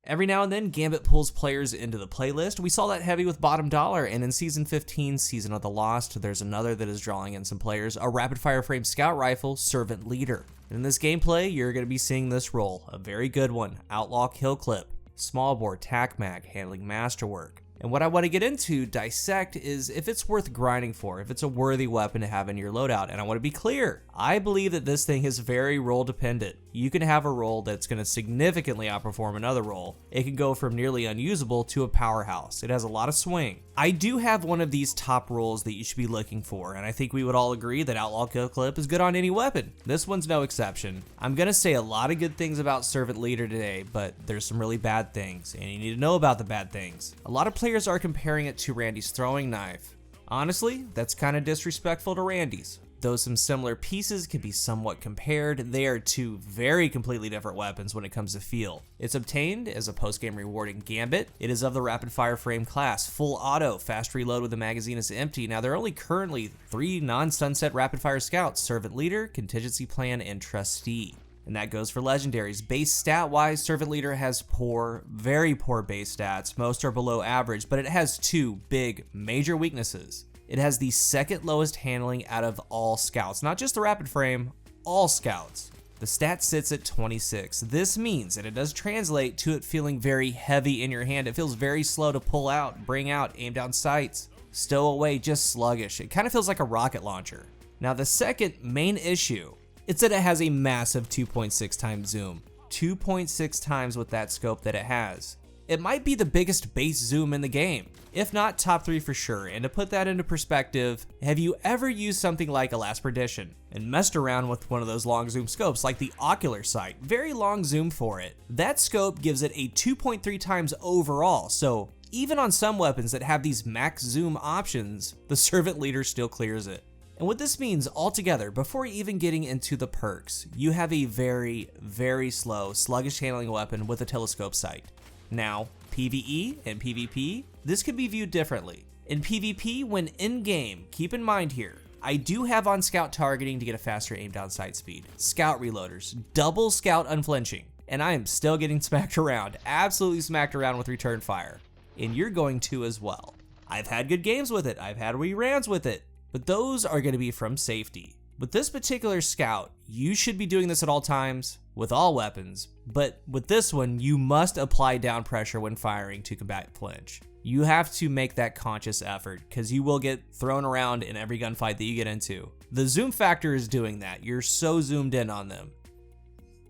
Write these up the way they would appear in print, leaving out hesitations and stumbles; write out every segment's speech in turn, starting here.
Every now and then, Gambit pulls players into the playlist. We saw that heavy with Bottom Dollar, and in Season 15, Season of the Lost, there's another that is drawing in some players, a rapid-fire frame scout rifle, Servant Leader. In this gameplay, you're going to be seeing this role, a very good one, Outlaw Kill Clip, small bore, tac mag, handling masterwork. And what I want to get into, dissect, is if it's worth grinding for, if it's a worthy weapon to have in your loadout. And I want to be clear, I believe that this thing is very role dependent. You can have a role that's going to significantly outperform another role. It can go from nearly unusable to a powerhouse. It has a lot of swing. I do have one of these top roles that you should be looking for, and I think we would all agree that Outlaw Kill Clip is good on any weapon. This one's no exception. I'm going to say a lot of good things about Servant Leader today, but there's some really bad things, and you need to know about the bad things. A lot of players are comparing it to Randy's throwing knife. Honestly, that's kind of disrespectful to Randy's. Though some similar pieces can be somewhat compared, they are two very completely different weapons when it comes to feel. It's obtained as a post-game reward in Gambit. It is of the rapid fire frame class, full auto, fast reload with the magazine is empty. Now there are only currently 3 non-sunset rapid fire scouts, Servant Leader, Contingency Plan, and Trustee. And that goes for legendaries. Base stat wise, Servant Leader has poor, very poor base stats. Most are below average, but it has 2 big, major weaknesses. It has the second lowest handling out of all scouts, not just the rapid frame, all scouts. The stat sits at 26. This means that it does translate to it feeling very heavy in your hand. It feels very slow to pull out, bring out, aim down sights, stow away, just sluggish. It kind of feels like a rocket launcher. Now the second main issue, it's that it has a massive 2.6 times zoom. 2.6 times with that scope that it has. It might be the biggest base zoom in the game, if not top 3 for sure. And to put that into perspective, have you ever used something like a Last Perdition and messed around with one of those long zoom scopes like the Ocular Sight? Very long zoom for it. That scope gives it a 2.3 times overall, so even on some weapons that have these max zoom options, the Servant Leader still clears it. And what this means altogether, before even getting into the perks, you have a very, very slow, sluggish handling weapon with a telescope sight. Now, PvE and PvP, this could be viewed differently. In PvP, when in-game, keep in mind here, I do have on scout targeting to get a faster aim down sight speed, scout reloaders, double scout unflinching, and I am still getting smacked around, absolutely smacked around with return fire, and you're going to as well. I've had good games with it, I've had reruns with it, but those are going to be from safety. With this particular scout, you should be doing this at all times, with all weapons, but with this one, you must apply down pressure when firing to combat flinch. You have to make that conscious effort, because you will get thrown around in every gunfight that you get into. The zoom factor is doing that, you're so zoomed in on them.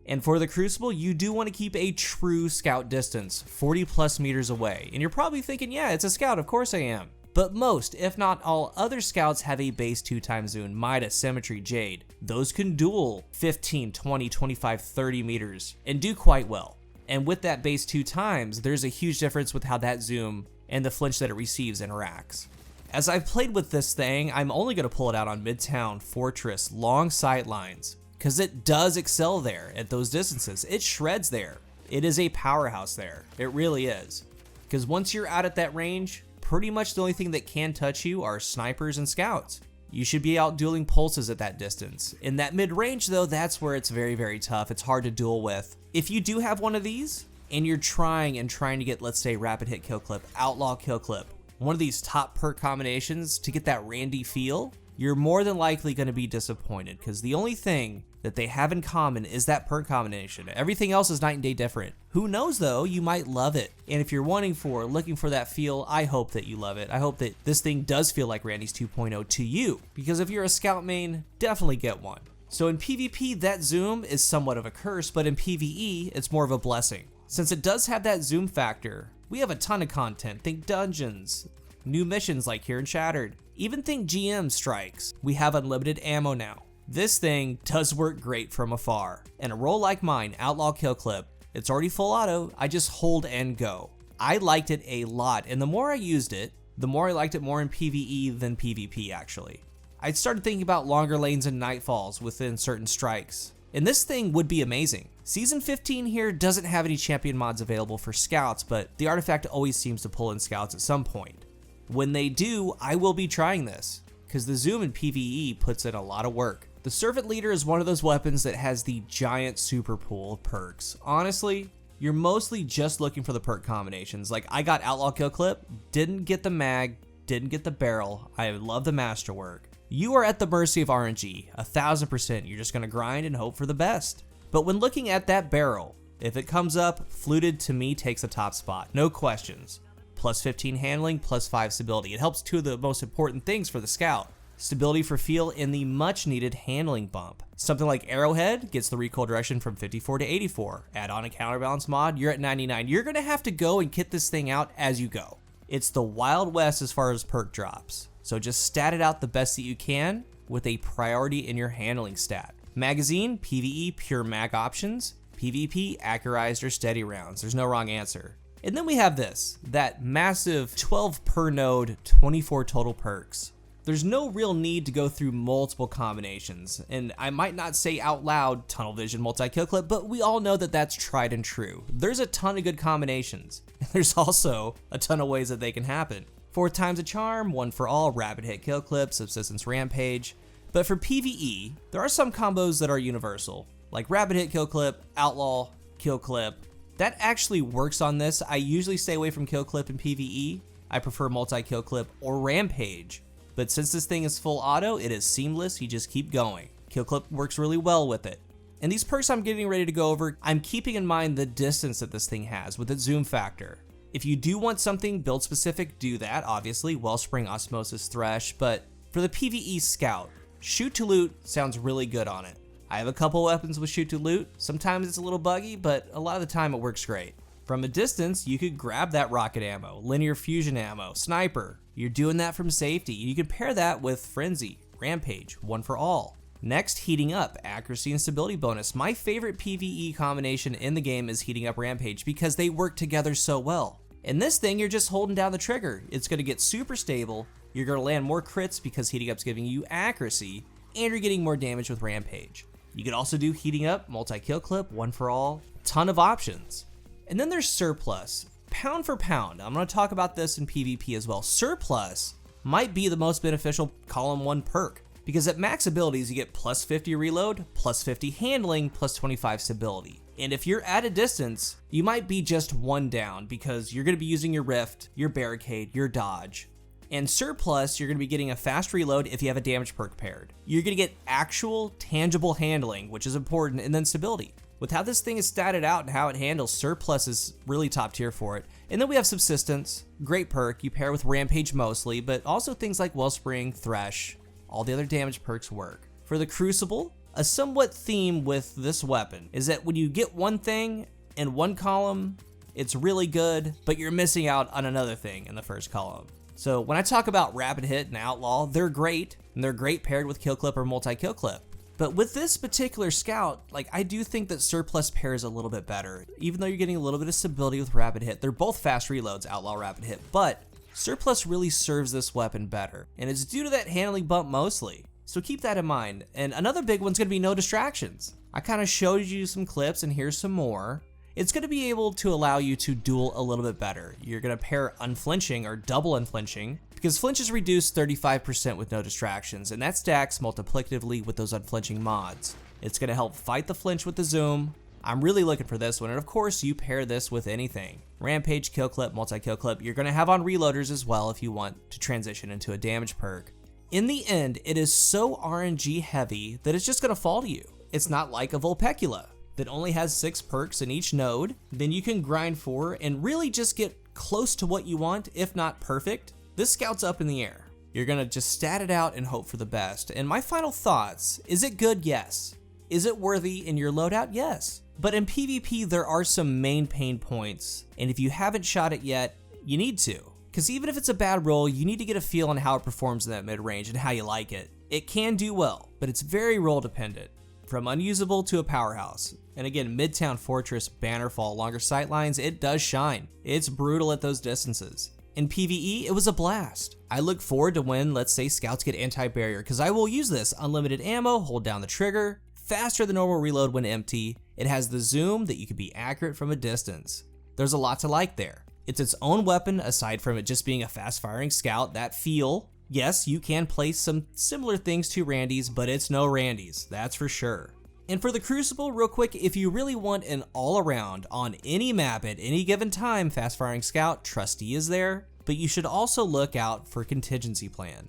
And for the Crucible, you do want to keep a true scout distance, 40 plus meters away. And you're probably thinking, yeah, it's a scout, of course I am. But most, if not all, other scouts have a base 2 times zoom, Midas, Symmetry, Jade. Those can duel 15, 20, 25, 30 meters and do quite well. And with that base 2 times, there's a huge difference with how that zoom and the flinch that it receives interacts. As I've played with this thing, I'm only going to pull it out on Midtown, Fortress, long sight lines, because it does excel there at those distances. It shreds there. It is a powerhouse there. It really is. Because once you're out at that range, pretty much the only thing that can touch you are snipers and scouts. You should be out dueling pulses at that distance. In that mid-range though, that's where it's very, very tough. It's hard to duel with. If you do have one of these, and you're trying to get, let's say, Rapid Hit Kill Clip, Outlaw Kill Clip, one of these top perk combinations to get that Randy feel, you're more than likely going to be disappointed, because the only thing that they have in common is that perk combination. Everything else is night and day different. Who knows though, you might love it. And if you're looking for that feel, I hope that you love it. I hope that this thing does feel like Randy's 2.0 to you, because if you're a scout main, definitely get one. So in PvP, that zoom is somewhat of a curse, but in PvE, it's more of a blessing. Since it does have that zoom factor, we have a ton of content. Think dungeons, new missions like here in Shattered, even think GM strikes. We have unlimited ammo now. This thing does work great from afar. And a role like mine, Outlaw Kill Clip, it's already full auto, I just hold and go. I liked it a lot, and the more I used it, the more I liked it more in PvE than PvP actually. I started thinking about longer lanes and nightfalls within certain strikes, and this thing would be amazing. Season 15 here doesn't have any champion mods available for scouts, but the artifact always seems to pull in scouts at some point. When they do, I will be trying this, because the zoom in PvE puts in a lot of work. The Servant Leader is one of those weapons that has the giant super pool of perks. Honestly, you're mostly just looking for the perk combinations. Like I got Outlaw Kill Clip, didn't get the mag, didn't get the barrel. I love the masterwork. You are at the mercy of RNG, 1000%. You're just gonna grind and hope for the best. But when looking at that barrel, if it comes up, Fluted to me takes the top spot, no questions. Plus 15 handling, plus 5 stability. It helps two of the most important things for the scout. Stability for feel in the much needed handling bump. Something like Arrowhead gets the recoil direction from 54 to 84. Add on a counterbalance mod, you're at 99. You're gonna have to go and kit this thing out as you go. It's the Wild West as far as perk drops. So just stat it out the best that you can with a priority in your handling stat. Magazine, PvE, pure mag options. PvP, accurized or steady rounds. There's no wrong answer. And then we have this, that massive 12 per node, 24 total perks. There's no real need to go through multiple combinations, and I might not say out loud tunnel vision, multi-kill clip, but we all know that that's tried and true. There's a ton of good combinations. There's also a ton of ways that they can happen. 4 times a charm, 1 for all, rapid hit kill clip, subsistence rampage. But for PvE, there are some combos that are universal, like rapid hit kill clip, outlaw, kill clip. That actually works on this. I usually stay away from kill clip in PvE. I prefer multi-kill clip or rampage. But since this thing is full auto, it is seamless, you just keep going. Kill clip works really well with it. And these perks I'm getting ready to go over, I'm keeping in mind the distance that this thing has with its zoom factor. If you do want something build specific, do that, obviously, Wellspring, Osmosis, Thresh, but for the PvE scout, shoot to loot sounds really good on it. I have a couple weapons with shoot to loot, sometimes it's a little buggy, but a lot of the time it works great. From a distance, you could grab that rocket ammo, linear fusion ammo, sniper. You're doing that from safety. You can pair that with Frenzy, Rampage, 1 for all. Next, heating up, accuracy and stability bonus. My favorite PvE combination in the game is heating up Rampage because they work together so well. In this thing, you're just holding down the trigger. It's gonna get super stable. You're gonna land more crits because heating up's giving you accuracy, and you're getting more damage with Rampage. You could also do heating up, multi-kill clip, 1 for all, ton of options. And then there's Surplus. Pound for pound, I'm going to talk about this in PvP as well. Surplus might be the most beneficial column 1 perk, because at max abilities you get plus 50 reload, plus 50 handling, plus 25 stability. And if you're at a distance, you might be just 1 down because you're going to be using your Rift, your Barricade, your Dodge. And Surplus, you're going to be getting a fast reload if you have a damage perk paired. You're going to get actual tangible handling, which is important, and then stability. With how this thing is statted out and how it handles, Surplus is really top tier for it. And then we have Subsistence, great perk, you pair with Rampage mostly, but also things like Wellspring, Thresh, all the other damage perks work. For the Crucible, a somewhat theme with this weapon is that when you get one thing in one column, it's really good, but you're missing out on another thing in the first column. So when I talk about Rapid Hit and Outlaw, they're great, and they're great paired with Kill Clip or Multi-Kill Clip. But with this particular scout, like I do think that Surplus pairs a little bit better. Even though you're getting a little bit of stability with Rapid Hit, they're both fast reloads, Outlaw, Rapid Hit, but Surplus really serves this weapon better. And it's due to that handling bump mostly. So keep that in mind. And another big one's gonna be no distractions. I kind of showed you some clips and here's some more. It's gonna be able to allow you to duel a little bit better. You're gonna pair unflinching or double unflinching, because flinch is reduced 35% with no distractions, and that stacks multiplicatively with those unflinching mods. It's gonna help fight the flinch with the zoom. I'm really looking for this one, and of course you pair this with anything. Rampage, kill clip, multi-kill clip. You're gonna have on reloaders as well if you want to transition into a damage perk. In the end, it is so RNG heavy that it's just gonna fall to you. It's not like a Vulpecula that only has 6 perks in each node, then you can grind for and really just get close to what you want, if not perfect. This scout's up in the air. You're gonna just stat it out and hope for the best. And my final thoughts, is it good? Yes. Is it worthy in your loadout? Yes. But in PvP, there are some main pain points, and if you haven't shot it yet, you need to. Because even if it's a bad roll, you need to get a feel on how it performs in that mid-range and how you like it. It can do well, but it's very role dependent. From unusable to a powerhouse. And again, Midtown Fortress, Bannerfall, longer sightlines, it does shine. It's brutal at those distances. In PvE, it was a blast. I look forward to when, let's say, scouts get anti-barrier, because I will use this. Unlimited ammo, hold down the trigger, faster than normal reload when empty. It has the zoom that you can be accurate from a distance. There's a lot to like there. It's its own weapon aside from it just being a fast-firing scout. That feel, yes, you can place some similar things to Randy's, but it's no Randy's, that's for sure. And for the Crucible, real quick, if you really want an all-around, on any map at any given time, fast-firing scout, Trustee is there, but you should also look out for Contingency Plan.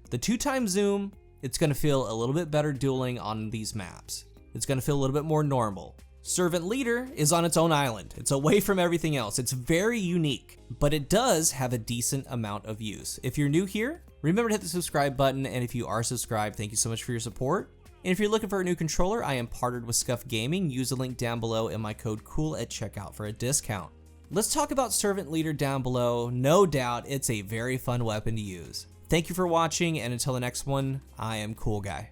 The 2x zoom, it's going to feel a little bit better dueling on these maps. It's going to feel a little bit more normal. Servant Leader is on its own island. It's away from everything else. It's very unique, but it does have a decent amount of use. If you're new here, remember to hit the subscribe button, and if you are subscribed, thank you so much for your support. And if you're looking for a new controller, I am partnered with Scuf Gaming. Use the link down below and my code COOL at checkout for a discount. Let's talk about Servant Leader down below. No doubt, it's a very fun weapon to use. Thank you for watching, and until the next one, I am Cool Guy.